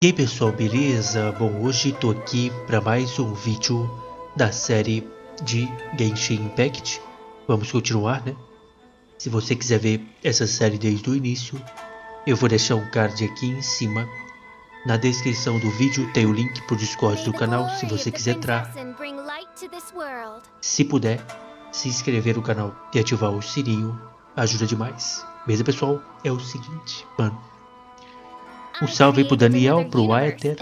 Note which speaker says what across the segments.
Speaker 1: E aí pessoal, beleza? Bom, hoje tô aqui para mais um vídeo da série de Genshin Impact. Vamos continuar, né? Se você quiser ver essa série desde o início, eu vou deixar um card aqui em cima. Na descrição do vídeo tem o link pro Discord do canal, se você quiser entrar. Se puder, se inscrever no canal e ativar o sininho, ajuda demais. Beleza pessoal? É o seguinte, mano. Um salve aí pro Daniel, pro Aether.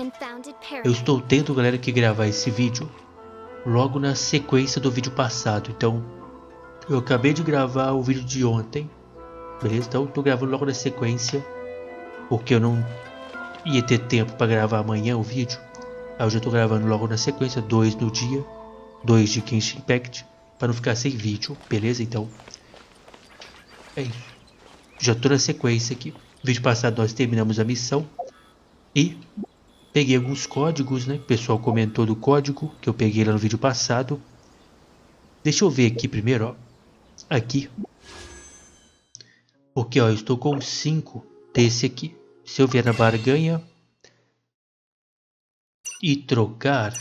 Speaker 1: Eu estou tendo, galera, que gravar esse vídeo logo na sequência do vídeo passado. Então, eu acabei de gravar o vídeo de ontem, beleza? Então, eu tô gravando logo na sequência, porque eu não ia ter tempo para gravar amanhã o vídeo. Aí eu já tô gravando logo na sequência, 2 no dia, 2 de Genshin Impact, para não ficar sem vídeo, beleza? Então, é isso. Já tô na sequência aqui. No vídeo passado nós terminamos a missão e peguei alguns códigos, né? O pessoal comentou do código que eu peguei lá no vídeo passado. Deixa eu ver aqui primeiro, ó. Aqui. Porque, ó, eu estou com 5 desse aqui. Se eu vier na barganha e trocar,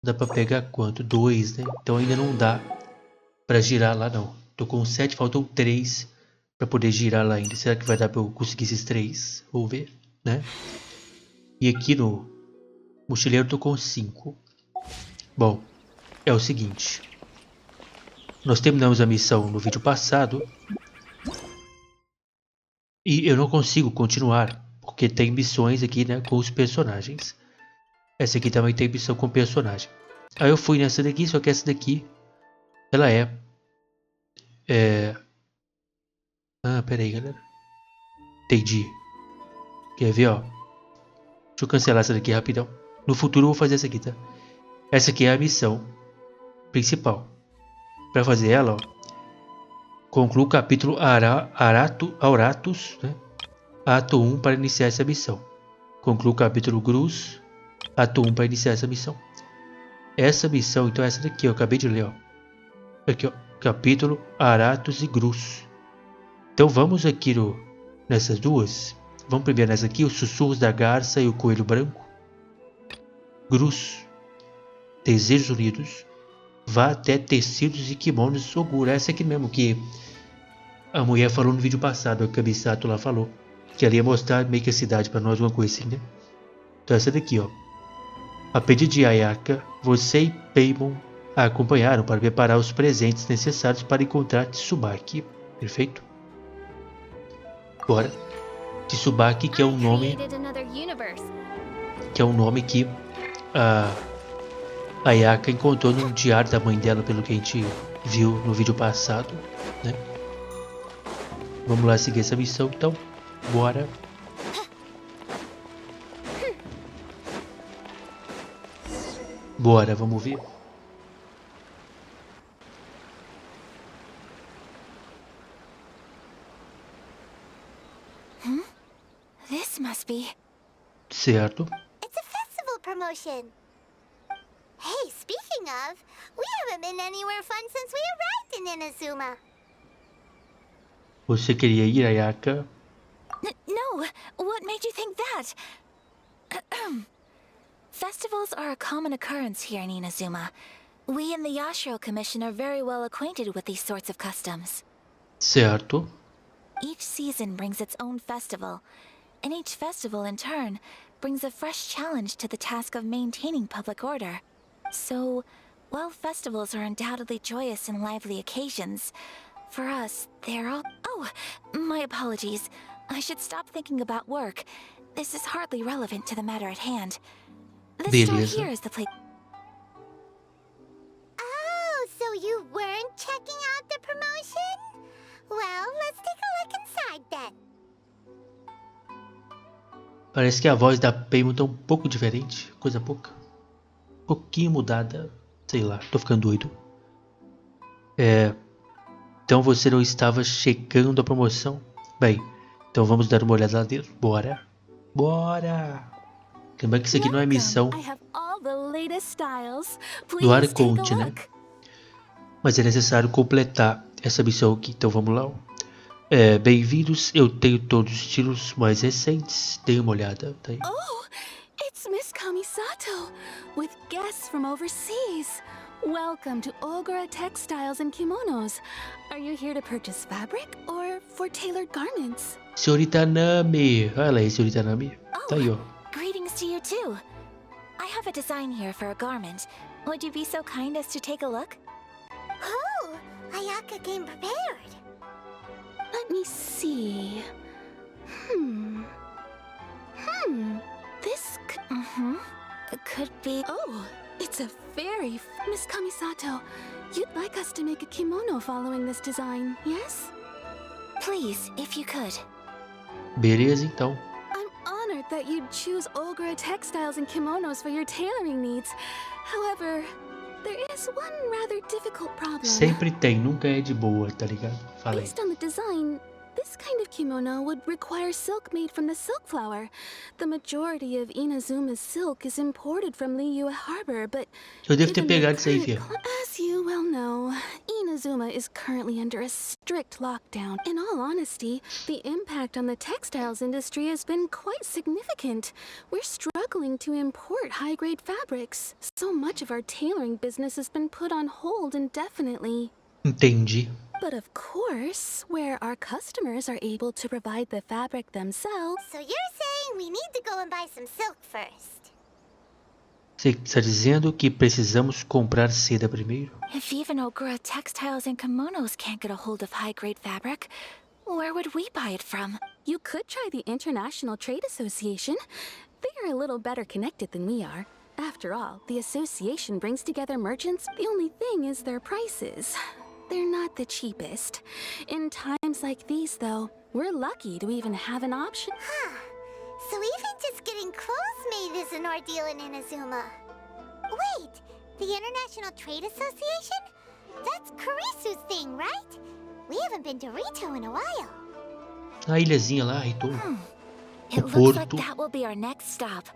Speaker 1: dá pra pegar quanto? 2, né? Então ainda não dá pra girar lá, não. Tô com 7, faltam 3 pra poder girar lá ainda. Será que vai dar pra eu conseguir esses 3? Vou ver, né? E aqui no mochileiro eu tô com 5. Bom, é o seguinte. Nós terminamos a missão no vídeo passado e eu não consigo continuar porque tem missões aqui, né, com os personagens. Essa aqui também tem missão com personagem. Aí eu fui nessa daqui, só que essa daqui ela pera aí, galera. Entendi. Quer ver, ó? Deixa eu cancelar essa daqui rapidão. No futuro eu vou fazer essa aqui, tá? Essa aqui é a missão principal. Para fazer ela, ó, conclua o capítulo Auratus, né? Ato 1 para iniciar essa missão. Conclua o capítulo Grus, Ato 1 para iniciar essa missão. Essa missão, então, é essa daqui, eu acabei de ler, ó. Aqui, ó. Capítulo Aratus e Grus. Então vamos aqui nessas duas. Vamos primeiro nessa aqui, os sussurros da garça e o coelho branco. Grus. Desejos unidos. Vá até tecidos e kimonos Ogura. Essa aqui mesmo que a mulher falou no vídeo passado, a Kamisato lá falou. Que ela ia mostrar meio que a cidade pra nós, alguma coisa assim, né? Então essa daqui, ó. A pedido de Ayaka, você e Paimon a acompanharam para preparar os presentes necessários para encontrar Tsubaki. Perfeito? Agora, Tsubaki, que é um nome que a Ayaka encontrou no diário da mãe dela, pelo que a gente viu no vídeo passado, né? Vamos lá seguir essa missão, então. Bora. Bora, vamos ver.
Speaker 2: This must be.
Speaker 1: Certo.
Speaker 2: It's a festival promotion. Hey, speaking of, we haven't been anywhere fun since we arrived in Inazuma.
Speaker 1: Você queria ir, Ayaka?
Speaker 2: No, what made you think that? Festivals are a common occurrence here in Inazuma. We in the Yashiro Commission are very well acquainted with these sorts of customs.
Speaker 1: Certo.
Speaker 2: Each season brings its own festival, and each festival in turn brings a fresh challenge to the task of maintaining public order. So, while festivals are undoubtedly joyous and lively occasions, for us, they're all— Oh, my apologies. I should stop thinking about work. This is hardly relevant to the matter at hand. This store
Speaker 1: Beleza.
Speaker 2: here is the place. Oh, so you weren't checking out the promotion? Well, let's take a look inside then.
Speaker 1: Parece que a voz da Paimon tá um pouco diferente. Coisa pouca. Um pouquinho mudada. Sei lá, tô ficando doido. Então você não estava checando a promoção? Bem, então vamos dar uma olhada lá dentro. Bora. Bora. Lembrando que isso aqui não é missão do Arconte, né? Mas é necessário completar essa missão aqui. Então vamos lá. Bem-vindos. Eu tenho todos os estilos mais recentes. Dê uma olhada. Tá aí.
Speaker 2: Oh,
Speaker 3: Miss Kamisato, with guests from overseas. Welcome to Ogura Textiles and Kimonos. Are you here to purchase fabric or for tailored garments?
Speaker 1: Senhorita Nami. Olha aí, senhorita Nami. Tá aí, ó.
Speaker 2: Greetings to you too. I have a design here for a garment. Would you be so kind as to take a look?
Speaker 4: Oh, Ayaka came prepared.
Speaker 3: Let me see. This could...
Speaker 2: It could be...
Speaker 3: Oh, it's a very... Miss Kamisato, you'd like us to make a kimono following this design, yes?
Speaker 2: Please, if you could.
Speaker 1: Beleza, então.
Speaker 3: I'm honored that you'd choose Ogura Textiles and Kimonos for your tailoring needs. However, there is one rather difficult problem.
Speaker 1: Sempre tem, nunca é de boa, tá ligado? Fala aí.
Speaker 3: Based on the design, this kind of kimono would require silk made from the silk flower. The majority of Inazuma's silk is imported from Liyue Harbor, but
Speaker 1: Eu devo ter
Speaker 3: given the
Speaker 1: pegado isso aí,
Speaker 3: current
Speaker 1: filha.
Speaker 3: As you well know, Inazuma is currently under a strict lockdown. In all honesty, the impact on the textiles industry has been quite significant. We're struggling to import high-grade fabrics. So much of our tailoring business has been put on hold indefinitely.
Speaker 1: Entendi.
Speaker 3: But of course, where our customers are able to provide the fabric themselves...
Speaker 4: So you're saying we need to go and buy some silk first?
Speaker 1: Você está dizendo que precisamos comprar seda primeiro?
Speaker 2: If even Ogura Textiles and Kimonos can't get a hold of high-grade fabric, where would we buy it from?
Speaker 3: You could try the International Trade Association. They are a little better connected than we are. After all, the association brings together merchants. The only thing is their prices. They're not the cheapest. In times like these, though, we're lucky to even have an option.
Speaker 4: So even just getting clothes made is an ordeal in Inazuma. Wait, the International Trade Association? That's Kurisu's thing, right? We haven't been to Rito in a while.
Speaker 1: A ilhazinha lá, Rito.
Speaker 2: It looks like that will be our next stop.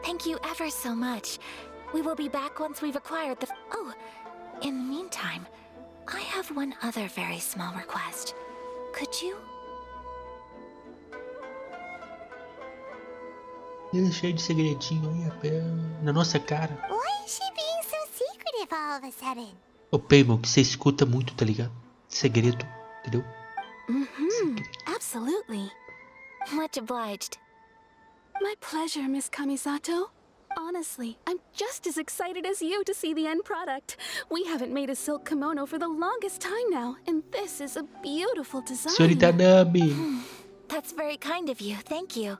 Speaker 2: Thank you ever so much. We will be back once we've acquired the... Oh, in the meantime, I have one other very small request. Could you...
Speaker 1: Ele é cheio de segredinho aí, na nossa cara.
Speaker 4: Why is she being so secretive all of a sudden?
Speaker 1: Ô, Paimon, que você escuta muito, tá ligado? Segredo, entendeu?
Speaker 3: Absolutely.
Speaker 2: Much obliged.
Speaker 3: My pleasure, Miss Kamisato. Honestly, I'm just as excited as you to see the end product. We haven't made a silk kimono for the longest time now, and this is a beautiful design.
Speaker 1: Senhorita Nami.
Speaker 2: That's very kind of you, thank you.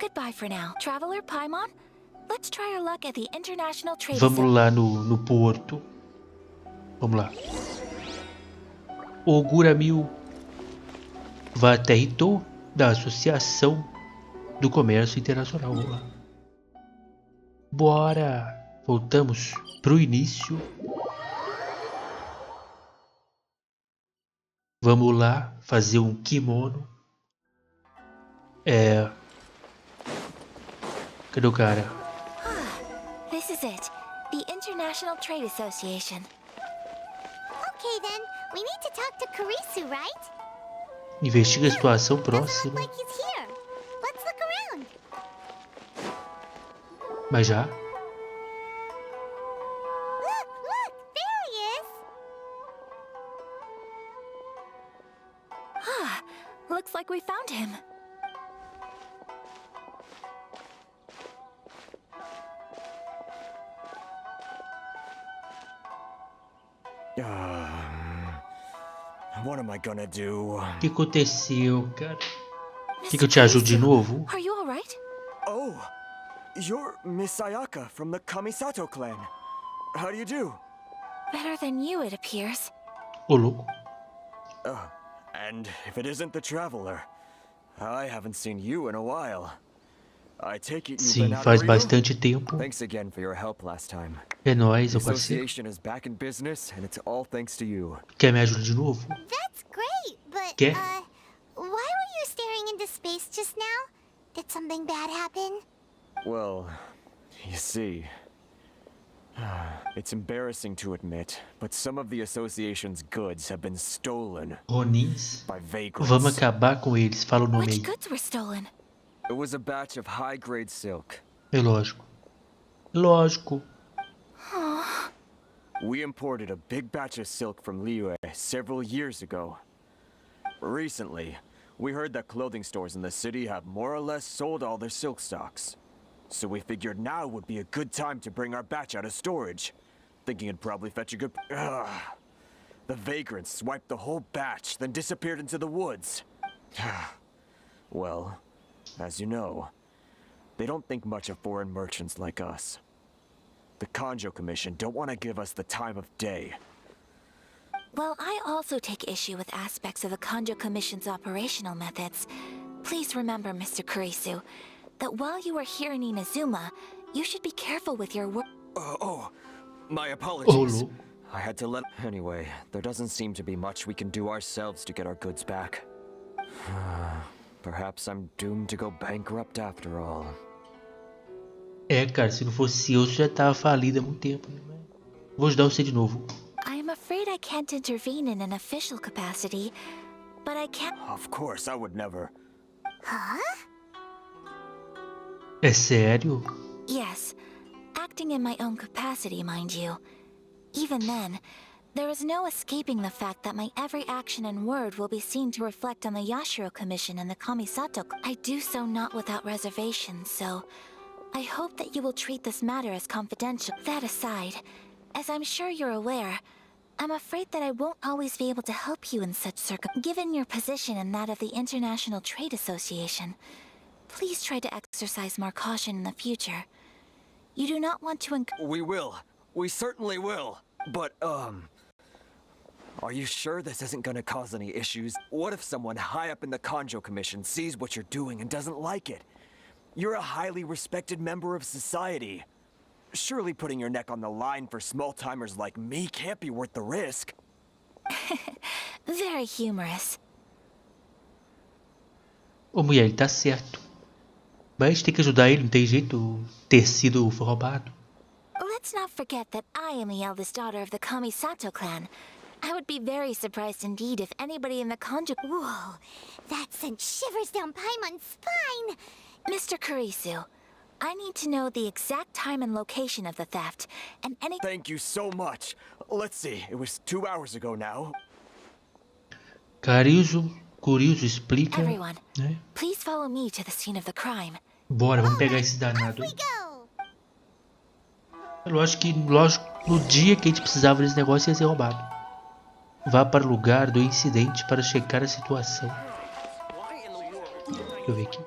Speaker 2: Goodbye for now. Traveler Paimon, let's try our luck at the International Trade
Speaker 1: Vamos lá no porto. Vamos lá. Ogura Mil. Vá até Rito, da Associação do Comércio Internacional. Vamos lá. Bora! Voltamos pro início. Vamos lá fazer um kimono. Cadê o cara?
Speaker 2: This is it. The International Trade Association.
Speaker 4: Okay then, we need to talk to Kurisu, right?
Speaker 1: Investiga a situação
Speaker 4: Doesn't
Speaker 1: próxima.
Speaker 4: look like he's here. Let's look around.
Speaker 1: Mas já?
Speaker 4: Look, there he is.
Speaker 2: Looks like we found him.
Speaker 5: What am I gonna do?
Speaker 1: O que aconteceu, cara? Quer que eu te ajude de novo?
Speaker 2: Are you alright?
Speaker 5: Oh, you're Miss Ayaka from the Kamisato clan. How do you do?
Speaker 2: Better than you, it appears.
Speaker 1: Ô, louco.
Speaker 5: And if it isn't the traveler, I haven't seen you in a while. I take it you've been
Speaker 1: Sim,
Speaker 5: out
Speaker 1: faz
Speaker 5: of Rito?
Speaker 1: bastante tempo.
Speaker 5: Thanks again for your help last time.
Speaker 1: É nóis,
Speaker 5: The
Speaker 1: meu parceiro.
Speaker 5: association is back in business, and it's all thanks to you.
Speaker 1: Quer me ajudar de novo?
Speaker 4: That's great, but,
Speaker 1: ¿Qué?
Speaker 4: why were you staring into space just now? Did something bad happen?
Speaker 5: Well, you see, it's embarrassing to admit, but some of the association's goods have been stolen
Speaker 1: Ronins.
Speaker 5: by vagrants.
Speaker 1: Vamos acabar com eles. Fala o nome
Speaker 2: Which
Speaker 1: aí.
Speaker 2: goods were stolen?
Speaker 5: It was a batch of high-grade silk.
Speaker 1: É lógico. Lógico.
Speaker 5: We imported a big batch of silk from Liyue several years ago. Recently, we heard that clothing stores in the city have more or less sold all their silk stocks. So we figured now would be a good time to bring our batch out of storage. Thinking it'd probably fetch a good... Ugh. The vagrants swiped the whole batch, then disappeared into the woods. Well, as you know, they don't think much of foreign merchants like us. The Kanjo Commission don't want to give us the time of day.
Speaker 2: Well, I also take issue with aspects of the Kanjo Commission's operational methods. Please remember, Mr. Kurisu, that while you are here in Inazuma, you should be careful with your work.
Speaker 5: My apologies.
Speaker 1: Lou.
Speaker 5: I had to let... Anyway, there doesn't seem to be much we can do ourselves to get our goods back. Perhaps I'm doomed to go bankrupt after all.
Speaker 1: É, cara, se não fosse eu já tava falido há muito tempo. Né? Vou ajudar você de novo.
Speaker 2: I am afraid I can't intervene in an official capacity, but I can...
Speaker 5: Of course, I would never.
Speaker 4: Huh?
Speaker 1: É sério?
Speaker 2: Yes, acting in my own capacity, mind you. Even then, there is no escaping the fact that my every action and word will be seen to reflect on the Yashiro Commission and the Kamisato. I do so not without reservation, so I hope that you will treat this matter as confidential. That aside, as I'm sure you're aware, I'm afraid that I won't always be able to help you in such given your position and that of the International Trade Association. Please try to exercise more caution in the future. You do not want to
Speaker 5: We will. We certainly will. But, are you sure this isn't gonna cause any issues? What if someone high up in the Kanjo Commission sees what you're doing and doesn't like it? You're a highly respected member of society. Surely putting your neck on the line for small-timers like me can't be worth the risk.
Speaker 2: Very humorous.
Speaker 1: Ô mulher, ele tá certo. Mas tem que ajudar ele, não tem jeito. O tecido foi roubado.
Speaker 2: Let's not forget that I am the eldest daughter of the Kamisato clan. I would be very surprised indeed if anybody in the Kanjo...
Speaker 4: Whoa, that sent shivers down Paimon's spine.
Speaker 2: Mr. Kurisu, I need to know the exact time and location of the theft, and any...
Speaker 5: Thank you so much. Let's see, it was 2 hours ago now.
Speaker 1: Kurisu explica.
Speaker 2: Everyone,
Speaker 1: Né?
Speaker 2: please follow me to the scene of the crime.
Speaker 1: Bora, vamos pegar esse danado.
Speaker 4: We go.
Speaker 1: Lógico no dia que a gente precisava desse negócio ia ser roubado. Vá para o lugar do incidente para checar a situação. Deixa eu ver aqui.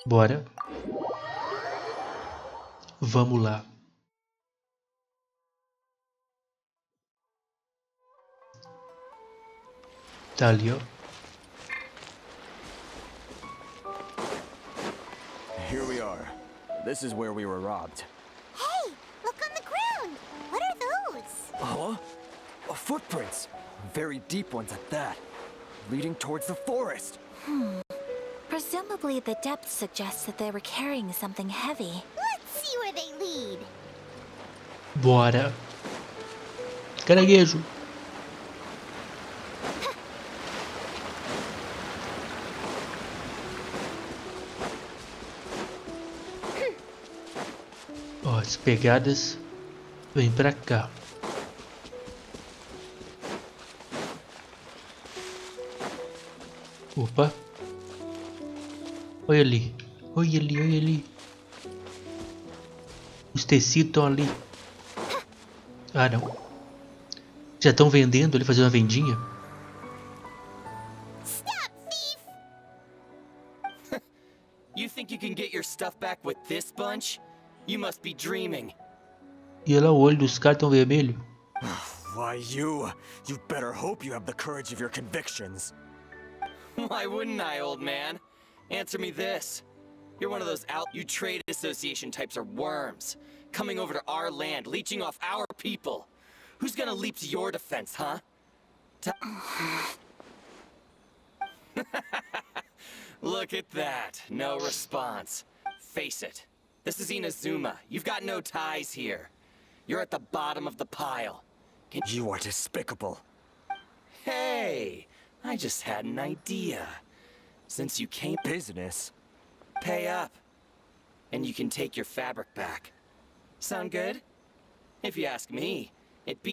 Speaker 1: Bora. Vamos lá. Tá ali, ó.
Speaker 5: Here we are. This is where we were robbed.
Speaker 4: Hey, look on the ground. What are those?
Speaker 5: Huh? Footprints. Very deep ones at that. Leading towards the forest.
Speaker 2: Presumably the depth suggests that they were carrying something heavy.
Speaker 4: Let's see where they lead.
Speaker 1: Bora. Caranguejo. Ó, as pegadas vêm pra cá. Opa. Olha ali. Olha ali, olha ali. Os tecidos estão ali. Ah, não. Já estão vendendo ali, fazendo uma vendinha.
Speaker 4: Stop, thief!
Speaker 6: You think you can get your stuff back with this bunch? You must be dreaming.
Speaker 1: E olha lá, o olho dos caras tão vermelho.
Speaker 5: Why you better hope you have the courage of your convictions.
Speaker 6: Why wouldn't I, old man? Answer me this. You're one of those you trade association types are worms. Coming over to our land, leeching off our people. Who's gonna leap to your defense, huh? Look at that. No response. Face it. This is Inazuma. You've got no ties here. You're at the bottom of the pile.
Speaker 5: You are despicable.
Speaker 6: Hey! I just had an idea. Since you came,
Speaker 5: Business?
Speaker 6: pay up. And you can take your fabric back. Sound good? If you ask me, it'd be...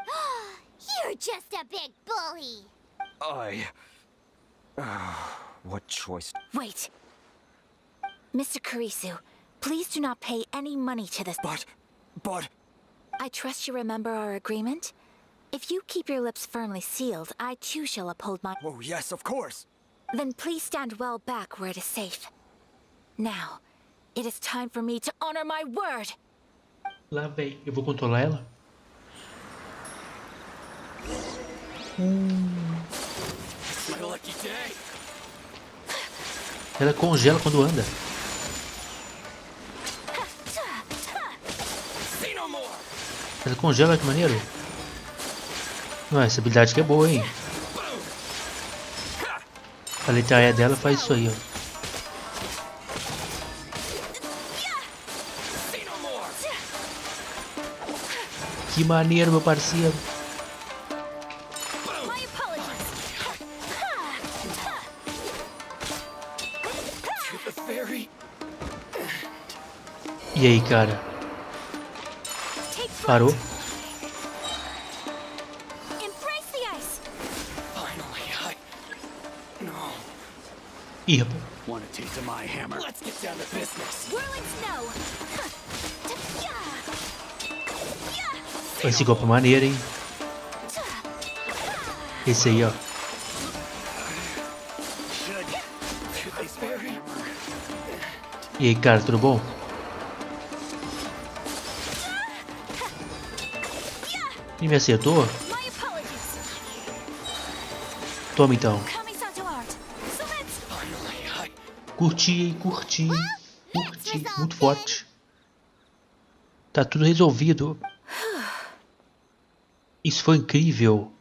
Speaker 4: You're just a big bully.
Speaker 5: What choice?
Speaker 2: Wait. Mr. Kurisu, please do not pay any money to this.
Speaker 5: But...
Speaker 2: I trust you remember our agreement? If you keep your lips firmly sealed, I too shall uphold my...
Speaker 5: Oh, yes, of course.
Speaker 2: Then please stand well back where it is safe. Now, it is time for me to honor my word.
Speaker 1: Lá vem. Eu vou controlar ela?
Speaker 6: my lucky day.
Speaker 1: Ela congela quando anda.
Speaker 6: Say no more.
Speaker 1: Ela congela, que maneiro. Não, essa habilidade que é boa, hein? A letraia dela faz isso aí, ó.
Speaker 6: Say no more.
Speaker 1: Que maneiro, meu parceiro.
Speaker 2: My apologies.
Speaker 6: To the fairy.
Speaker 1: E aí, cara?
Speaker 2: Take flight.
Speaker 1: Parou?
Speaker 2: Embrace the ice.
Speaker 6: Finally, No.
Speaker 1: Ih, rapaz.
Speaker 7: Want a taste of my hammer?
Speaker 6: Let's get down to business.
Speaker 2: Whirling snow.
Speaker 1: Esse golpe é maneiro, hein? Esse aí, ó.
Speaker 6: To the fairy.
Speaker 1: E aí, cara, tudo bom? E me acertou?
Speaker 2: My apologies.
Speaker 1: Toma então.
Speaker 2: Kamisato art. Submit.
Speaker 6: Finally,
Speaker 1: Curti, hein? Curti. Curti. Muito forte. Tá tudo resolvido. Isso foi incrível.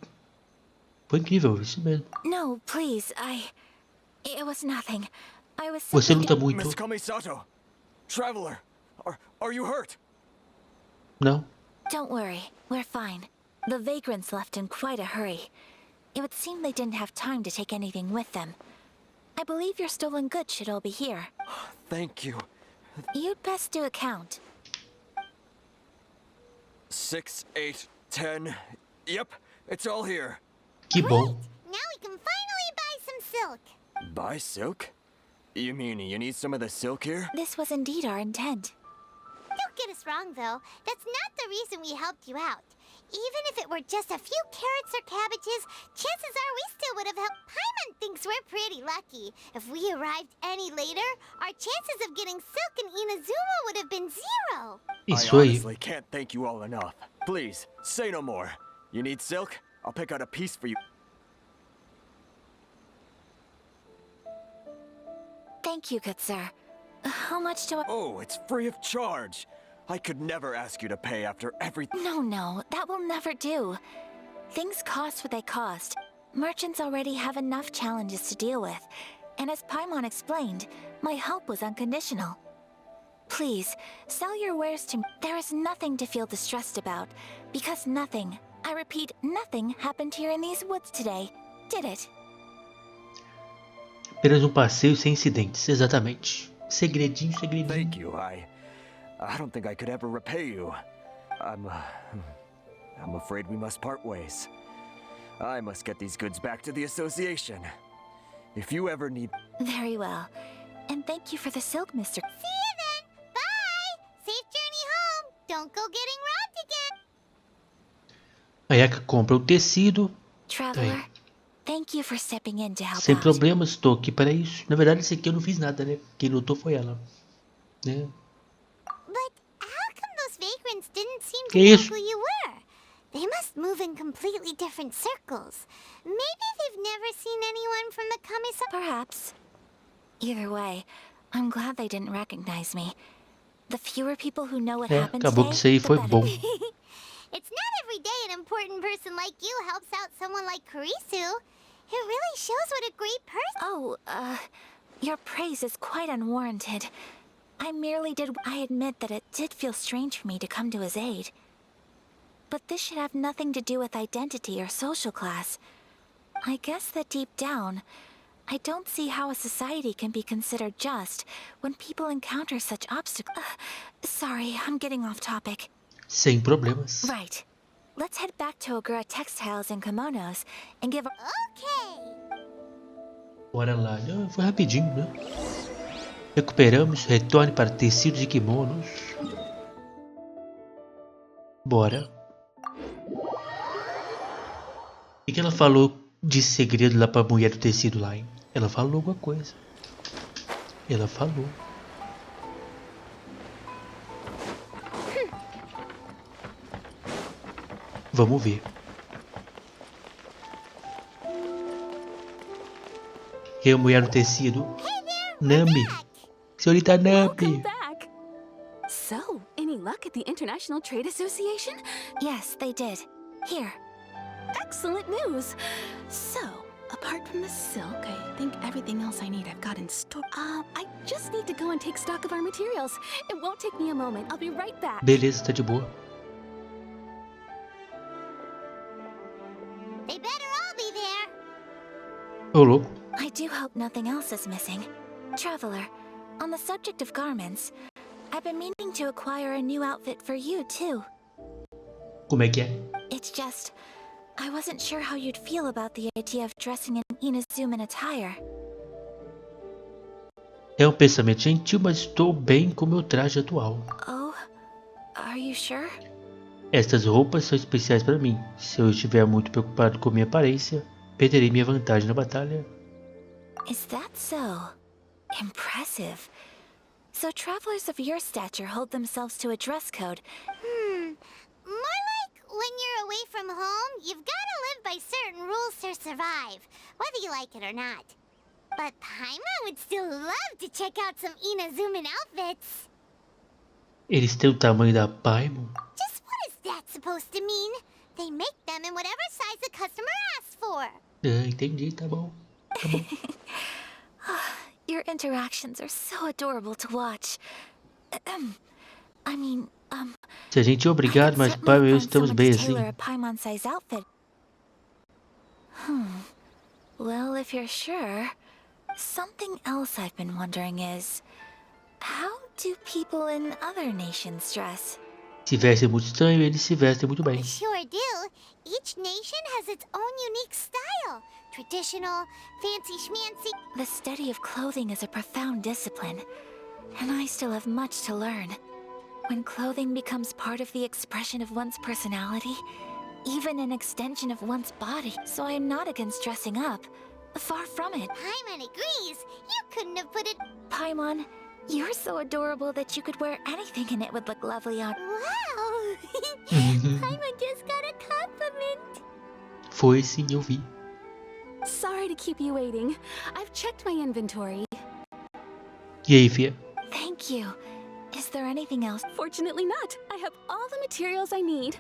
Speaker 1: Foi incrível, isso mesmo.
Speaker 2: No, please, It was nothing. I was
Speaker 1: Você
Speaker 2: simply
Speaker 1: luta muito.
Speaker 5: Miss Kamisato! Traveler! Are you hurt?
Speaker 1: Não?
Speaker 2: Don't worry, we're fine. The vagrants left in quite a hurry. It would seem they didn't have time to take anything with them. I believe your stolen goods should all be here.
Speaker 5: Thank you.
Speaker 2: You'd best do a count.
Speaker 5: 6, 8, 10. Yep, it's all here.
Speaker 1: Que bom.
Speaker 4: Now we can finally buy some silk.
Speaker 5: Buy silk? You mean you need some of the silk here?
Speaker 2: This was indeed our intent.
Speaker 4: Don't get us wrong, though. That's not the reason we helped you out. Even if it were just a few carrots or cabbages, chances are we still would have helped. Paimon thinks we're pretty lucky. If we arrived any later, our chances of getting silk in Inazuma would have been 0.
Speaker 1: Isso
Speaker 5: I
Speaker 1: aí.
Speaker 5: honestly can't thank you all enough. Please, say no more. You need silk? I'll pick out a piece for you.
Speaker 2: Thank you, good sir. How much do I...
Speaker 5: Oh, it's free of charge. I could never ask you to pay after everything.
Speaker 2: No, that will never do. Things cost what they cost. Merchants already have enough challenges to deal with. And as Paimon explained, my help was unconditional. Please, sell your wares to me. There is nothing to feel distressed about, because nothing, I repeat, nothing happened here in these woods today, did it?
Speaker 1: Apenas um passeio sem incidentes, exatamente. Segredinho, segredinho.
Speaker 5: Thank you. I don't think I could ever repay you. I'm afraid we must part ways. I must get these goods back to the association. If you ever need...
Speaker 2: Very well. And thank you for the silk, Mr.
Speaker 4: See you then. Bye. Safe journey home. Don't go getting robbed again.
Speaker 1: A Eka compra o tecido.
Speaker 2: Traveler, thank you for stepping in to help
Speaker 1: Sem
Speaker 2: out.
Speaker 1: problemas, estou aqui para isso. Na verdade, esse aqui eu não fiz nada, né? Quem lutou foi ela. Né?
Speaker 4: But how come those vagrants didn't seem to
Speaker 1: Que
Speaker 4: know
Speaker 1: isso?
Speaker 4: who you were? They must move in completely different circles. Maybe they've never seen anyone from the Kamisato.
Speaker 2: Perhaps. Either way, I'm glad they didn't recognize me. The fewer people who know what happened
Speaker 1: acabou
Speaker 2: today,
Speaker 1: que isso aí
Speaker 2: the
Speaker 1: foi
Speaker 2: better.
Speaker 1: bom.
Speaker 4: It's not every day an important person like you helps out someone like Kurisu. It really shows what a great person.
Speaker 2: Oh, your praise is quite unwarranted. I admit that it did feel strange for me to come to his aid. But this should have nothing to do with identity or social class. I guess that deep down, I don't see how a society can be considered just when people encounter such obstacles. Sorry, I'm getting off topic.
Speaker 1: Sem problemas.
Speaker 2: Right. Let's head back to Ogura Textiles and Kimonos and give a...
Speaker 4: Okay.
Speaker 1: Bora lá. Foi rapidinho, né? Recuperamos. Retorne para tecido de kimonos. Bora. O que ela falou de segredo lá pra mulher do tecido lá, hein? Ela falou alguma coisa. Ela falou. Vamos ver. Eu, mulher do tecido. Nami. Senhorita
Speaker 3: Welcome
Speaker 1: Nami.
Speaker 3: back. So, any luck at the International Trade Association?
Speaker 2: Yes, they did. Here.
Speaker 3: Excellent news. So, apart from the silk, I think everything else I need I've got in store. I just need to go and take stock of our materials. It won't take me a moment. I'll be right back.
Speaker 1: Beleza, tá de boa.
Speaker 4: They better all be there.
Speaker 1: Ô, louco.
Speaker 2: I do hope nothing else is missing. Traveler, on the subject of garments, I've been meaning to acquire a new outfit for you, too.
Speaker 1: Como é que é?
Speaker 2: It's just, I wasn't sure how you'd feel about the idea of dressing in Inazuman attire.
Speaker 1: É um pensamento gentil, mas estou bem com meu traje atual.
Speaker 2: Oh, are you sure?
Speaker 1: Estas roupas são especiais para mim. Se eu estiver muito preocupado com minha aparência, perderei minha vantagem na batalha.
Speaker 2: Is that so? Impressive. So travelers of your stature hold themselves to a dress code.
Speaker 4: More like when you're away from home, you've got to live by certain rules to survive, whether you like it or not. But Paimon would still love to check out some Inazuman outfits.
Speaker 1: Eles têm o tamanho da Paimon?
Speaker 4: Just what is that supposed to mean? They make them in whatever size the customer asks for.
Speaker 1: Ah, entendi, tá bom. Tá bom.
Speaker 2: Your interactions are so adorable to watch. I mean,
Speaker 1: Se a gente é obrigado, mas pai e eu estamos bem assim.
Speaker 2: tailor a Paimon-size outfit. Well, if you're sure, something else I've been wondering is, how do people in other nations dress?
Speaker 1: Se vestem muito estranho, eles se vestem muito bem.
Speaker 4: Sure do. Each nation has its own unique style. Traditional, fancy schmancy.
Speaker 2: The study of clothing is a profound discipline, and I still have much to learn. When clothing becomes part of the expression of one's personality, even an extension of one's body, so I am not against dressing up. Far from it.
Speaker 4: Paimon agrees. You couldn't have put it...
Speaker 2: Paimon, you're so adorable that you could wear anything and it would look lovely on...
Speaker 4: Wow! Paimon just got a compliment.
Speaker 1: Foi sim, eu vi.
Speaker 3: Sorry to keep you waiting. I've checked my inventory.
Speaker 1: E aí, fia?
Speaker 2: Thank you. Is there anything else?
Speaker 3: Fortunately not. I have all the materials I need.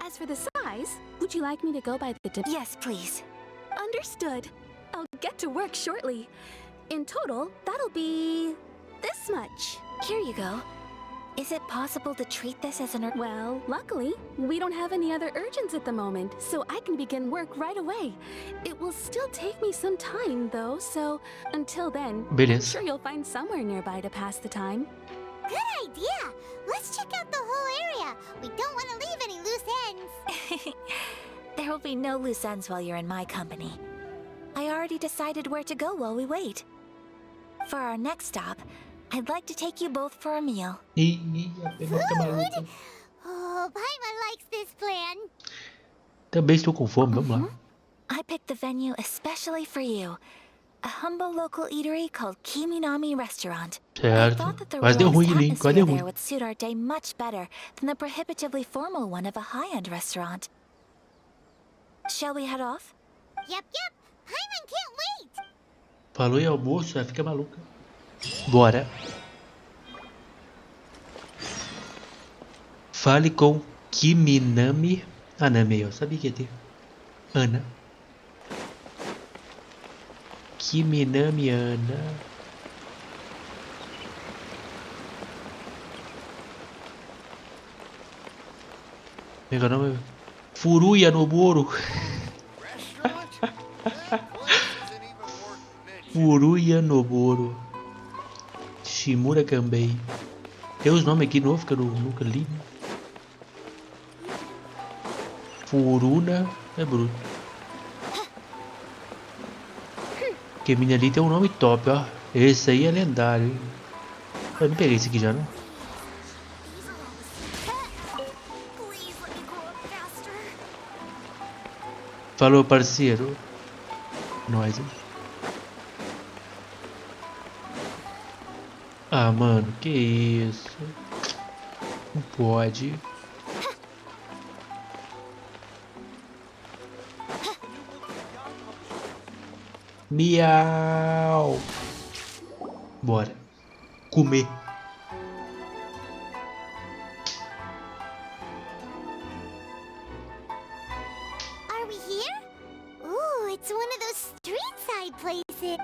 Speaker 3: As for the size, would you like me to go by the...
Speaker 2: Yes, please.
Speaker 3: Understood. I'll get to work shortly. In total, that'll be... this much.
Speaker 2: Here you go. Is it possible to treat this as an...
Speaker 3: Well, luckily, we don't have any other urgents at the moment, so I can begin work right away. It will still take me some time, though, so until then, I'm
Speaker 1: Beleza.
Speaker 3: sure you'll find somewhere nearby to pass the time.
Speaker 4: Good idea. Let's check out the whole area. We don't want to leave any loose ends.
Speaker 2: There will be no loose ends while you're in my company. I already decided where to go while we wait. For our next stop, I'd like to take you both for a meal.
Speaker 1: Ih, a pergunta maluca.
Speaker 4: Oh, Paimon likes this plan.
Speaker 1: Também estou com fome, vamos lá.
Speaker 2: I picked the venue especially for you. A humble local eatery called Kiminami Restaurant. I
Speaker 1: Certo.
Speaker 2: thought that the
Speaker 1: Quase deu
Speaker 2: relaxed
Speaker 1: ruim ali, quase
Speaker 2: atmosphere
Speaker 1: deu
Speaker 2: there
Speaker 1: ruim.
Speaker 2: would suit our day much better than the prohibitively formal one of a high-end restaurant. Shall we head off?
Speaker 4: Yep. Paimon can't wait.
Speaker 1: Falou em almoço, vai ficar maluca. Bora. Fale com Kiminami. Nami, eu sabia que ia ter. Ana. Kiminami Ana. Meu nome é Furuya Noboru. Uruya Noboro. Shimura Kanbei. Tem os nomes aqui novos que eu nunca li, né? Furuna é bruto. Porque a minha ali tem um nome top, ó. Esse aí é lendário, hein? Eu não peguei esse aqui já, não? Falou, parceiro. Nós, hein? Ah, mano, que isso? Não pode. Miau. Bora. Comer.
Speaker 4: Are we here? Ooh, it's one of those street side places.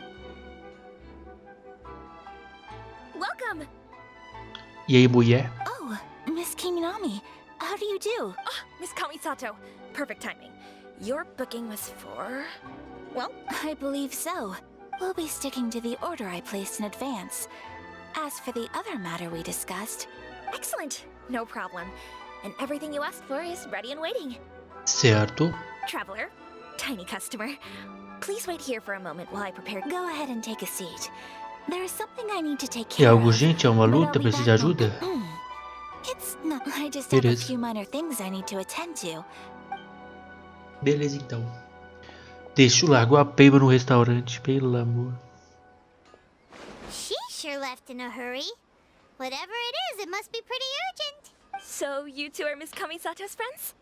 Speaker 2: Welcome!
Speaker 1: E aí, mulher?
Speaker 2: Oh, Miss Kiminami. How do you do?
Speaker 7: Miss Kamisato, perfect timing. Your booking was for... well,
Speaker 2: I believe so. We'll be sticking to the order I placed in advance. As for the other matter we discussed...
Speaker 7: excellent. No problem. And everything you asked for is ready and waiting.
Speaker 1: Certo.
Speaker 7: Traveler, tiny customer, please wait here for a moment while I prepare...
Speaker 2: Go ahead and take a seat. There is something I need to take
Speaker 1: É
Speaker 2: care
Speaker 1: algo
Speaker 2: of.
Speaker 1: urgente? É uma
Speaker 2: But I'll
Speaker 1: luta?
Speaker 2: be
Speaker 1: Precisa de
Speaker 2: back
Speaker 1: ajuda?
Speaker 2: It's not... I just
Speaker 1: It
Speaker 2: have a
Speaker 1: is.
Speaker 2: few minor things I need to attend to.
Speaker 1: Beleza, então. Deixa eu largar a peiba no restaurante, pelo amor.
Speaker 4: She sure left in a hurry. Whatever it is, it must be pretty urgent.
Speaker 7: So you two are Miss Kamisato's friends?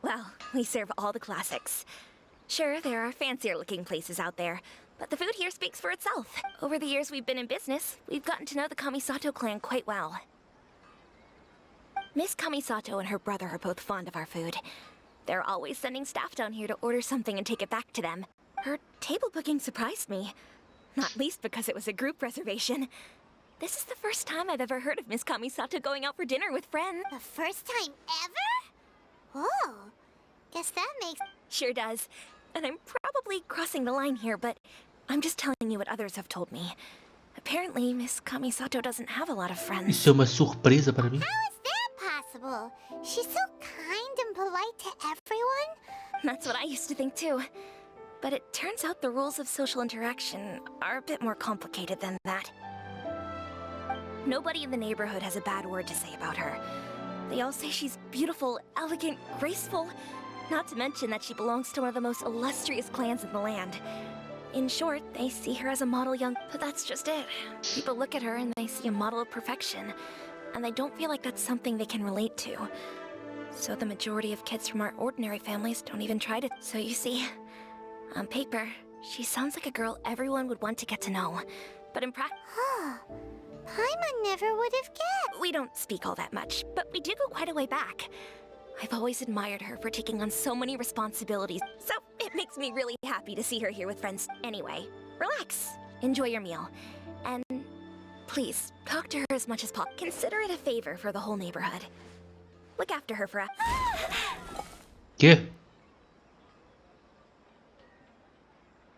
Speaker 7: Well, we serve all the classics. Sure, there are fancier looking places out there, but the food here speaks for itself. Over the years we've been in business, we've gotten to know the Kamisato clan quite well. Miss Kamisato and her brother are both fond of our food. They're always sending staff down here to order something and take it back to them. Her table booking surprised me, not least because it was a group reservation. This is the first time I've ever heard of Miss Kamisato going out for dinner with friends.
Speaker 4: The first time ever? Whoa. Guess that makes...
Speaker 7: Sure does. And I'm probably crossing the line here, but I'm just telling you what others have told me. Apparently, Miss Kamisato doesn't have a lot of friends.
Speaker 1: Isso é uma surpresa para mim.
Speaker 4: How is that possible? She's so kind and polite to everyone.
Speaker 7: That's what I used to think too. But it turns out the rules of social interaction are a bit more complicated than that. Nobody in the neighborhood has a bad word to say about her. They all say she's beautiful, elegant, graceful. Not to mention that she belongs to one of the most illustrious clans in the land. In short, they see her as a model young... But that's just it. People look at her and they see a model of perfection. And they don't feel like that's something they can relate to. So the majority of kids from our ordinary families don't even try to... So you see, on paper, she sounds like a girl everyone would want to get to know. But in practice...
Speaker 4: Huh. Paimon never would have guessed.
Speaker 7: We don't speak all that much, but we do go quite a way back. I've always admired her for taking on so many responsibilities, so it makes me really happy to see her here with friends. Anyway, relax, enjoy your meal, and please, talk to her as much as possible. Consider it a favor for the whole neighborhood. Look after her for a...
Speaker 1: Quê?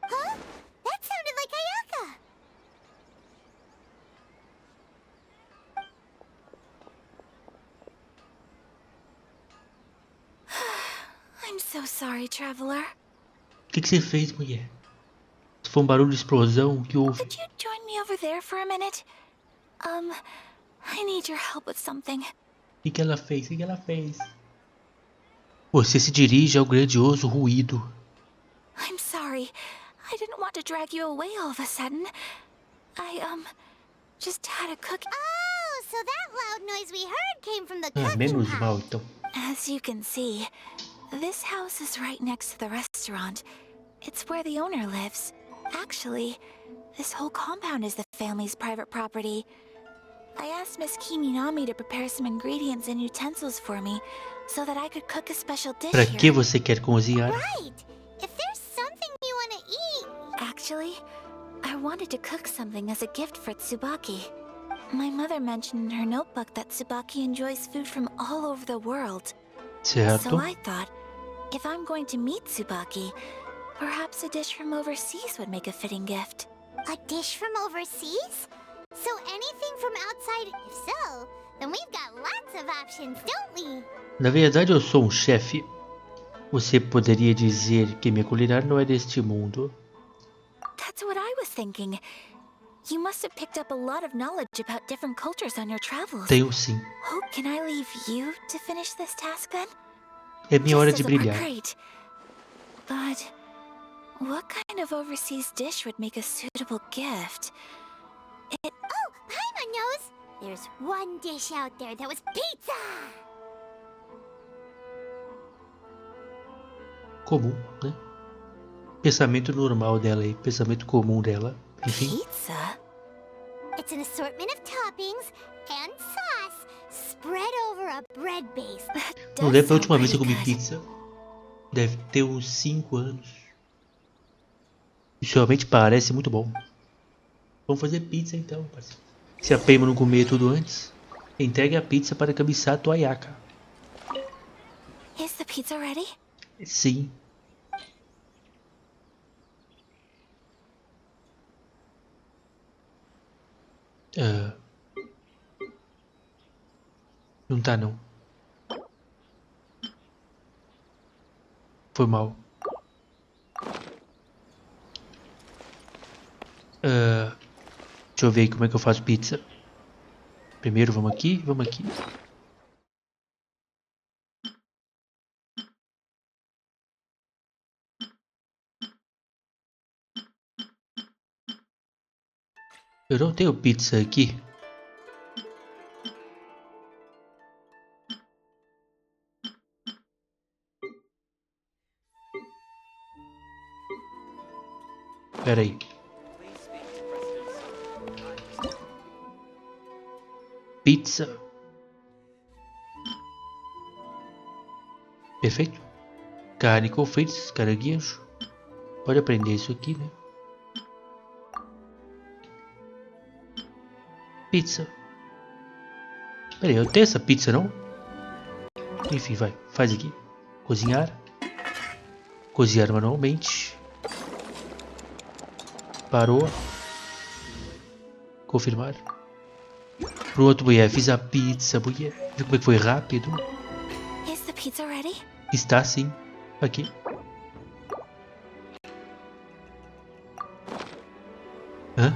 Speaker 4: Huh? That sounded like Ayaka.
Speaker 2: I'm so sorry, traveler.
Speaker 1: O que você fez, mulher? Se foi um barulho de explosão, o que houve?
Speaker 2: Could you join me over there for a minute? I need your help with something.
Speaker 1: O que ela fez? O que ela fez? Você se dirige ao grandioso ruído.
Speaker 2: I'm sorry. I didn't want to drag you away all of a sudden. I, just had a cook...
Speaker 4: Oh, so that loud noise we heard came from the
Speaker 1: Ah,
Speaker 4: cooking
Speaker 1: menos mal,
Speaker 4: house.
Speaker 1: então.
Speaker 2: As you can see, this house is right next to the restaurant. It's where the owner lives. Actually, this whole compound is the family's private property. I asked Miss Kiminami to prepare some ingredients and utensils for me so that I could cook a special dish
Speaker 1: Pra
Speaker 2: here.
Speaker 1: que você quer cozinhar?
Speaker 4: Right. If there's something you want to eat...
Speaker 2: Actually, I wanted to cook something as a gift for Tsubaki. My mother mentioned in her notebook that Tsubaki enjoys food from all over the world. So
Speaker 1: Certo.
Speaker 2: I thought, if I'm going to meet Tsubaki, Perhaps a dish from overseas would make a fitting gift.
Speaker 4: A dish from overseas? So anything from outside? If so, then we've got lots of options, don't we?
Speaker 1: Na verdade, eu sou um chefe. Você poderia dizer que minha culinária não é deste mundo.
Speaker 2: That's what I was thinking. You must have picked up a lot of knowledge about different cultures on your travels.
Speaker 1: Tenho sim.
Speaker 2: Oh, can I leave you to finish this task then?
Speaker 1: É minha hora
Speaker 2: Just
Speaker 1: de
Speaker 2: as a
Speaker 1: brilhar.
Speaker 2: great. But what kind of overseas dish would make a suitable gift?
Speaker 4: Oh, Paimon knows! There's one dish out there that was pizza!
Speaker 1: Comum, né? Pensamento normal dela aí, pensamento comum dela. Enfim.
Speaker 2: Pizza?
Speaker 4: It's an assortment of toppings and sauce spread over a bread base.
Speaker 1: Não lembro da última vez que eu comi pizza. Deve ter uns 5 anos. Isso realmente parece muito bom. Vamos fazer pizza então, parceiro. Se a Paimon não comer tudo antes, entregue a pizza para Kamisato Ayaka.
Speaker 2: Is the pizza ready?
Speaker 1: Sim. Não tá não. Foi mal. Deixa eu ver como é que eu faço pizza. Primeiro vamos aqui, vamos aqui. Eu não tenho pizza aqui. Pera aí. Pizza. Perfeito. Carne com fritos, caranguejo. Pode aprender isso aqui, né? Pizza. Peraí, eu tenho essa pizza não? Enfim, vai. Faz aqui. Cozinhar. Cozinhar manualmente. Parou. Confirmar. Pronto, mulher. Fiz a pizza, mulher. Viu como é que foi rápido?
Speaker 2: Is the pizza ready?
Speaker 1: Está sim. Aqui. Hã?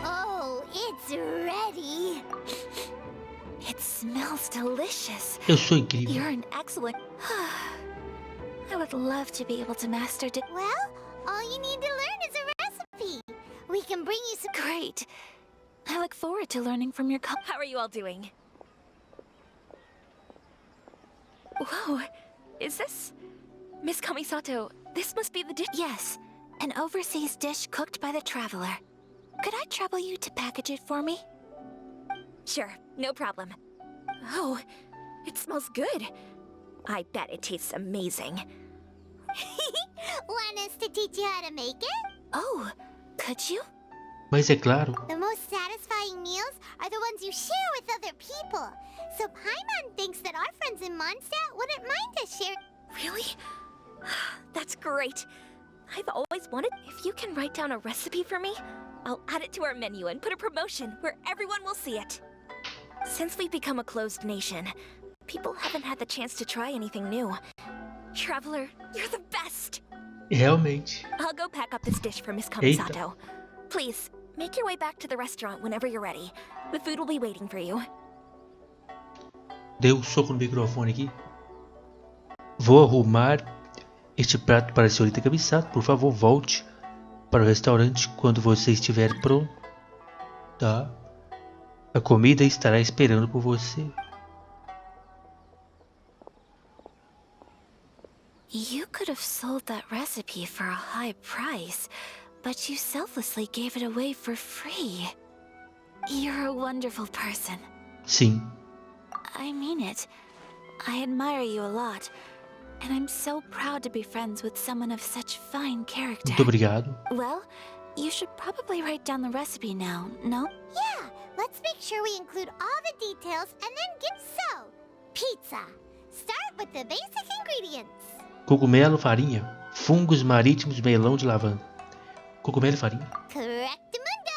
Speaker 4: Oh, it's ready!
Speaker 2: It smells delicious.
Speaker 1: Eu sou incrível.
Speaker 2: You're an excellent... I would love to be able to master
Speaker 4: Well, all you need to learn is a recipe. We can bring you some...
Speaker 2: Great. I look forward to learning from your
Speaker 7: How are you all doing? Whoa, is this... Miss Kamisato, this must be the dish...
Speaker 2: Yes, an overseas dish cooked by the traveler. Could I trouble you to package it for me?
Speaker 7: Sure, no problem. Oh, it smells good. I bet it tastes amazing.
Speaker 4: Want us to teach you how to make it?
Speaker 2: Oh, could you?
Speaker 1: Mas é claro.
Speaker 4: The most satisfying meals are the ones you share with other people. So Paimon thinks that our friends in Mondstadt wouldn't mind us share...
Speaker 7: Really? That's great. I've always wanted... If you can write down a recipe for me, I'll add it to our menu and put a promotion where everyone will see it. Since we've become a closed nation, people haven't had the chance to try anything new. Traveler, you're the best!
Speaker 1: Realmente.
Speaker 7: I'll go pack up this dish for Miss Kamisato. Please, make your way back to the restaurant whenever you're ready. The food will be waiting for you.
Speaker 1: Dei um soco no microfone aqui. Vou arrumar este prato para a senhorita Kamisato. Por favor, volte para o restaurante quando você estiver pronto. Tá? A comida estará esperando por você.
Speaker 2: You could have sold that recipe for a high price, but you selflessly gave it away for free. You're a wonderful person.
Speaker 1: Sim.
Speaker 2: I mean it. I admire you a lot, and I'm so proud to be friends with someone of such fine character.
Speaker 1: Muito obrigado.
Speaker 2: Well, you should probably write down the recipe now, no?
Speaker 4: Yeah, let's make sure we include all the details and then get so. Pizza. Start with the basic ingredients.
Speaker 1: Cogumelo, farinha. Fungos marítimos, melão de lavanda. Cogumelo e farinha.
Speaker 4: Correctamundo!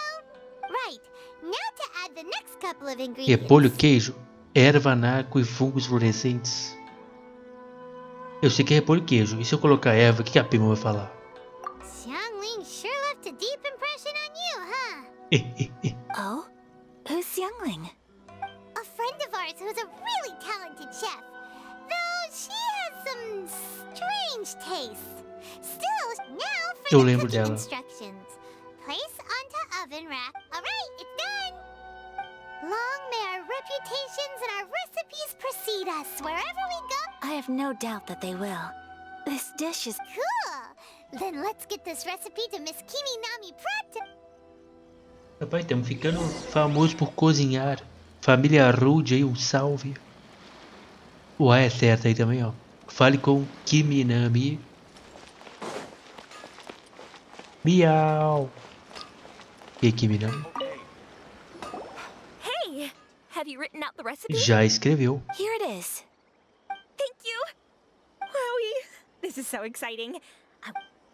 Speaker 4: Right, now to add the next couple of ingredients.
Speaker 1: Repolho, queijo, erva, naco e fungos fluorescentes. Eu sei que é repolho e queijo. E se eu colocar erva, o que a Pima vai falar?
Speaker 4: Xiangling sure left a deep impression on you, huh?
Speaker 2: Oh? Who's Xiangling?
Speaker 4: A friend of ours who's a really talented chef. Though she has some strange tastes. Still, now for
Speaker 1: Eu
Speaker 4: the
Speaker 1: lembro
Speaker 4: cooking
Speaker 1: dela.
Speaker 4: instructions. Place onto oven rack. Alright, it's done! Long may our reputations and our recipes precede us wherever we go.
Speaker 2: I have no doubt that they will. This dish is
Speaker 4: Cool! Then let's get this recipe to Miss Kiminami Pratt.
Speaker 1: Rapaz, estamos ficando famosos por cozinhar. Família Rude aí, um salve. O A é certo aí também, ó. Fale com Kiminami. Miau. E aí, Kiminami?
Speaker 7: Hey! Have you written out the recipe?
Speaker 1: Já escreveu.
Speaker 2: here it is.
Speaker 7: Thank you! Wowie! This is so exciting.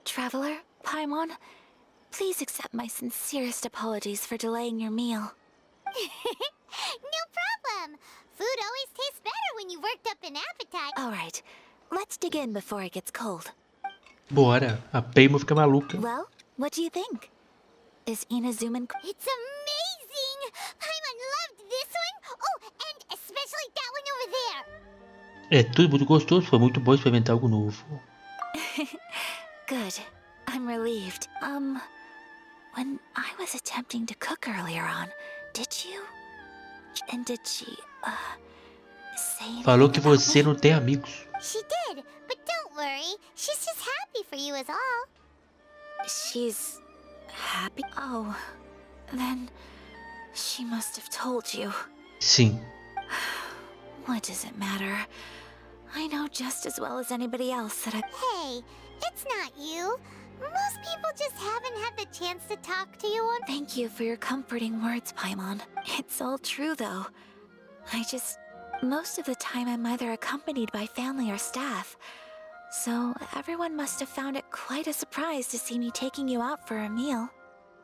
Speaker 2: Traveler, Paimon, please accept my sincerest apologies for delaying your meal.
Speaker 4: No problem. Food always tastes better when you worked up an appetite.
Speaker 2: All right, let's dig in before it gets cold.
Speaker 1: Bora. A Pima fica maluca.
Speaker 2: Well, what do you think? Is Inazuman...
Speaker 4: It's amazing! Paimon loved this one. Oh, and especially that one over there.
Speaker 1: É tudo muito gostoso. Foi muito bom experimentar algo novo.
Speaker 2: Good. I'm relieved. When I was attempting to cook earlier on, did you... And did she, say
Speaker 1: Falou que
Speaker 2: anything about
Speaker 1: você
Speaker 2: me?
Speaker 1: não tem amigos.
Speaker 4: She did, but don't worry. She's just happy for you is all.
Speaker 2: She's... happy? Oh, then... she must have told you.
Speaker 1: Sim.
Speaker 2: What does it matter? I know just as well as anybody else that I...
Speaker 4: Hey, it's not you. Most people just haven't had the chance to talk to you on...
Speaker 2: Thank you for your comforting words, Paimon. It's all true, though. Most of the time I'm either accompanied by family or staff. So everyone must have found it quite a surprise to see me taking you out for a meal.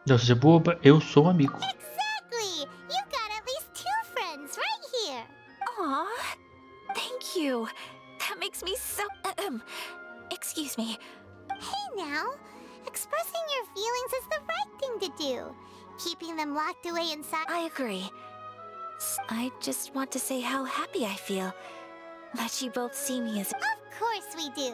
Speaker 1: Não seja boba, eu sou um amigo.
Speaker 4: Exactly! You've got at least 2 friends right here.
Speaker 2: Aw, thank you. That makes me so... excuse me.
Speaker 4: Hey now, expressing your feelings is the right thing to do. Keeping them locked away inside...
Speaker 2: I agree. I just want to say how happy I feel that you both see me as...
Speaker 4: Of course we do.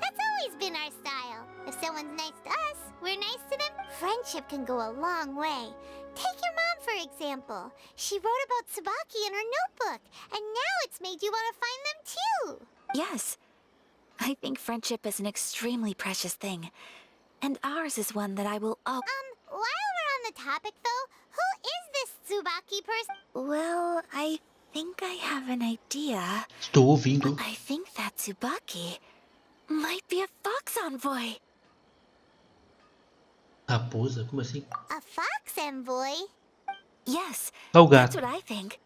Speaker 4: That's always been our style. If someone's nice to us, we're nice to them. Friendship can go a long way. Take your mom, for example. She wrote about Tsubaki in her notebook, and now it's made you want to find them too.
Speaker 2: Yes. I think friendship is an extremely precious thing. And ours is one that I will...
Speaker 4: While we're on the topic though, who is this Tsubaki person?
Speaker 2: Well, I think I have an idea.
Speaker 1: Estou ouvindo.
Speaker 2: I think that Tsubaki might be a fox envoy.
Speaker 1: Raposa? Como assim?
Speaker 4: A fox envoy?
Speaker 2: Yes,
Speaker 1: É o
Speaker 2: that's
Speaker 1: gato.
Speaker 2: what I think.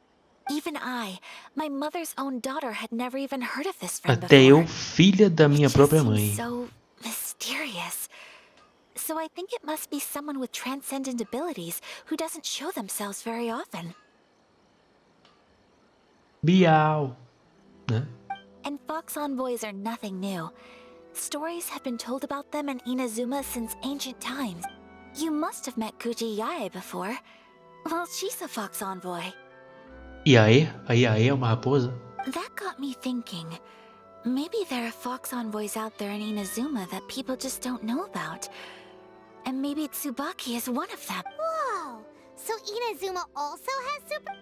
Speaker 2: Even I, my mother's own daughter, had never even heard of this friend
Speaker 1: Até eu,
Speaker 2: before.
Speaker 1: filha da minha
Speaker 2: It just
Speaker 1: própria
Speaker 2: seems
Speaker 1: mãe.
Speaker 2: so mysterious. So I think it must be someone with transcendent abilities who doesn't show themselves very often.
Speaker 1: Miau. Né?
Speaker 2: And fox envoys are nothing new. Stories have been told about them in Inazuma since ancient times. You must have met Kuji Yae before. Well, she's a fox envoy.
Speaker 1: Iaê? A Iaê é uma raposa?
Speaker 2: That got me thinking. Maybe there are fox envoys out there in Inazuma that people just don't know about. And maybe Tsubaki is one of them.
Speaker 4: Whoa! So Inazuma also has super...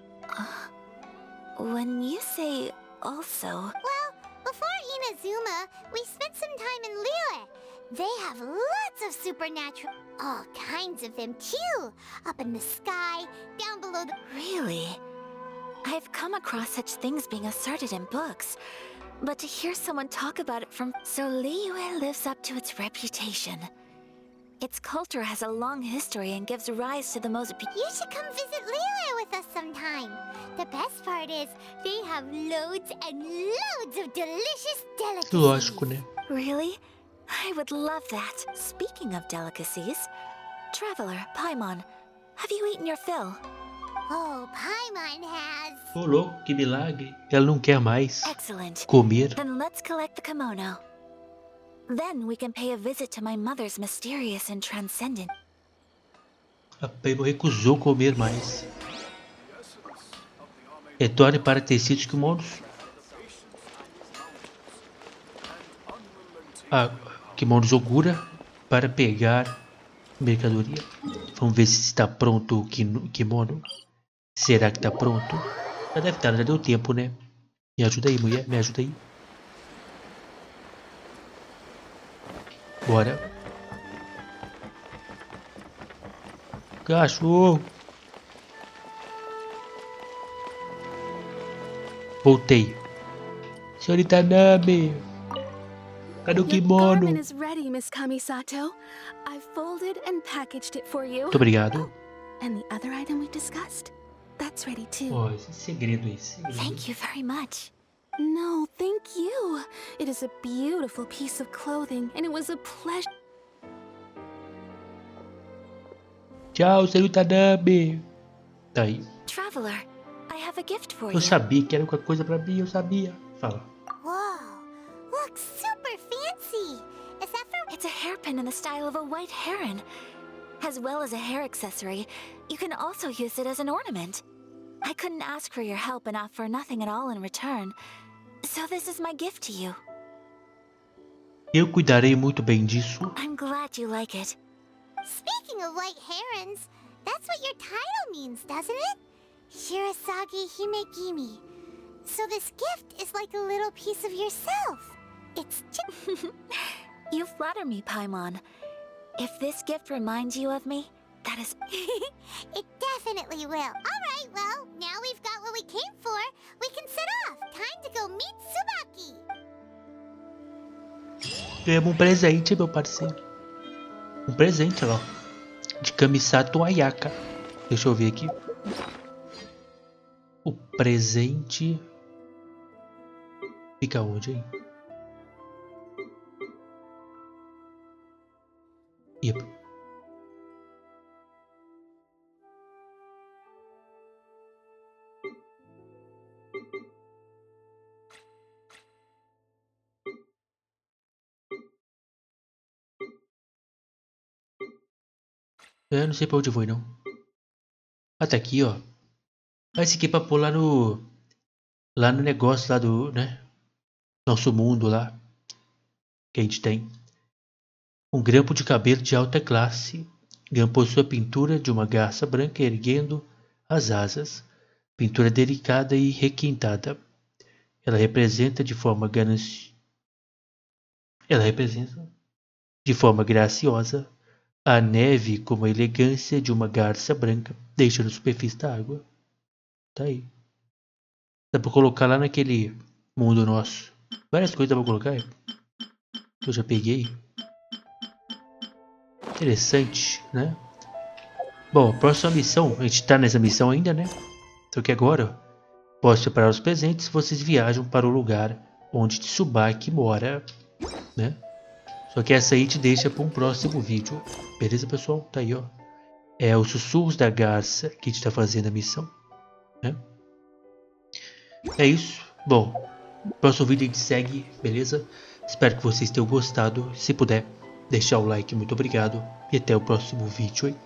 Speaker 2: When you say also...
Speaker 4: Well, before Inazuma, we spent some time in Liyue. They have lots of supernatural... All kinds of them, too. Up in the sky, down below the...
Speaker 2: Really? I've come across such things being asserted in books. But to hear someone talk about it from... So Liyue lives up to its reputation. Its culture has a long history and gives rise to the most...
Speaker 4: You should come visit Liyue with us sometime. The best part is, they have loads and loads of delicious delicacies.
Speaker 1: Lógico, né?
Speaker 2: Really? I would love that. Speaking of delicacies, Traveler, Paimon, have you eaten your fill?
Speaker 4: Oh, Paimon has.
Speaker 1: Ô, louco, que milagre. Ela não quer mais
Speaker 2: Excellent.
Speaker 1: comer.
Speaker 2: Then let's collect the kimono. Then we can pay a visit to my mother's mysterious and transcendent.
Speaker 1: A Paimon recusou comer mais. Retorne para tecidos quimonos. Kimonos Ogura para pegar mercadoria. Vamos ver se está pronto o kimono. Será que está pronto? Já deve estar, já deu tempo, né? Me ajuda aí, mulher, me ajuda aí. Bora. Cachorro. Voltei. Senhorita Nami. Cadê o
Speaker 3: Your
Speaker 1: kimono?
Speaker 3: garment is ready, Miss Kamisato. I've folded and packaged it for you.
Speaker 1: Muito obrigado.
Speaker 3: And the other item we discussed? That's ready too.
Speaker 1: Oh, esse segredo aí. Segredo.
Speaker 2: Thank you very much.
Speaker 3: No, thank you. It is a beautiful piece of clothing, and it was a pleasure.
Speaker 1: Tchau, senhorita Nami. Tá aí.
Speaker 2: Traveler, I have a gift for
Speaker 1: Eu
Speaker 2: you.
Speaker 1: sabia que era alguma coisa pra mim, eu sabia. Fala.
Speaker 4: Whoa, looks super fancy. Is that for?
Speaker 2: It's a hairpin in the style of a white heron. As well as a hair accessory, you can also use it as an ornament. I couldn't ask for your help and offer nothing at all in return. So this is my gift to you.
Speaker 1: Eu cuidarei muito bem disso.
Speaker 2: I'm glad you like it.
Speaker 4: Speaking of white herons, that's what your title means, doesn't it? Shirasagi Himegimi. So this gift is like a little piece of yourself. It's
Speaker 2: You flatter me, Paimon. If this gift reminds you of me, that is...
Speaker 4: It definitely will. Alright, well, now we've got what we came for. We can set off. Time to go meet Tsubaki.
Speaker 1: Ganhamos um presente, meu parceiro. Um presente, ó. De Kamisato Ayaka. Deixa eu ver aqui. O presente... Fica onde, hein? Yep. Eu não sei pra onde foi, não. Ah, tá aqui, ó. Ah, esse aqui é pra pôr lá no... Lá no negócio lá do... né? Nosso mundo lá. Que a gente tem. Um grampo de cabelo de alta classe. Grampou sua pintura de uma garça branca erguendo as asas. Pintura delicada e requintada. Ela representa de forma graciosa a neve como a elegância de uma garça branca, deixando a superfície da água. Tá aí. Dá pra colocar lá naquele mundo nosso. Várias coisas dá pra colocar. Eu já peguei. Interessante, né? Bom, a próxima missão. A gente tá nessa missão ainda, né? Só que agora, posso preparar os presentes. Vocês viajam para o lugar onde Tsubaki mora, né? Só que essa aí te deixa para um próximo vídeo. Beleza, pessoal? Tá aí, ó. É os sussurros da garça que a gente tá fazendo a missão, né? É isso. Bom, próximo vídeo a gente segue, beleza? Espero que vocês tenham gostado. Se puder, deixar o like, muito obrigado. E até o próximo vídeo, hein?